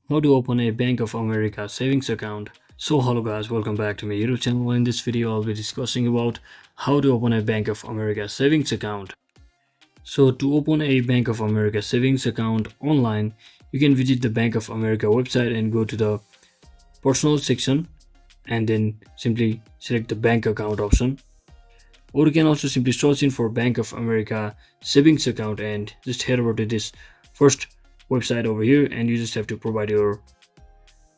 How to open a Bank of America savings account. So hello guys, welcome back to my YouTube channel. In this video I'll be discussing about how to open a Bank of America savings account. So to open a Bank of America savings account online, you can visit the Bank of America website and go to the personal section and then simply select the bank account option. Or you can also simply search in for Bank of America savings account and just head over to this first website over here, and you just have to provide your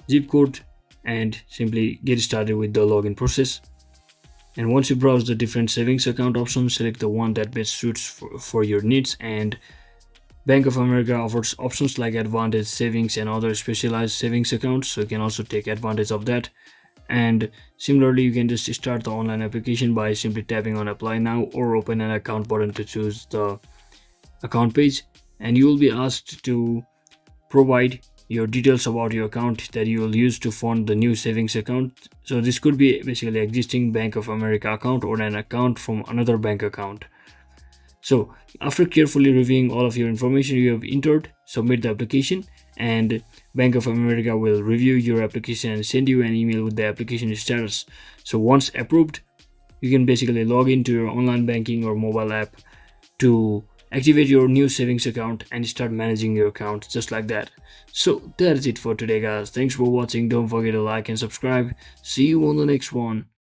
zip code and simply get started with the login process. And once you browse the different savings account options, select the one that best suits for your needs. And Bank of America offers options like advantage savings and other specialized savings accounts, so you can also take advantage of that. And similarly, you can just start the online application by simply tapping on apply now or open an account button to choose the account page, and you will be asked to provide your details about your account that you will use to fund the new savings account. So this could be basically existing Bank of America account or an account from another bank account. So after carefully reviewing all of your information you have entered, submit the application, and Bank of America will review your application and send you an email with the application status. So once approved, you can basically log into your online banking or mobile app to activate your new savings account and start managing your account just like that. So that's it for today guys. Thanks for watching. Don't forget to like and subscribe. See you on the next one.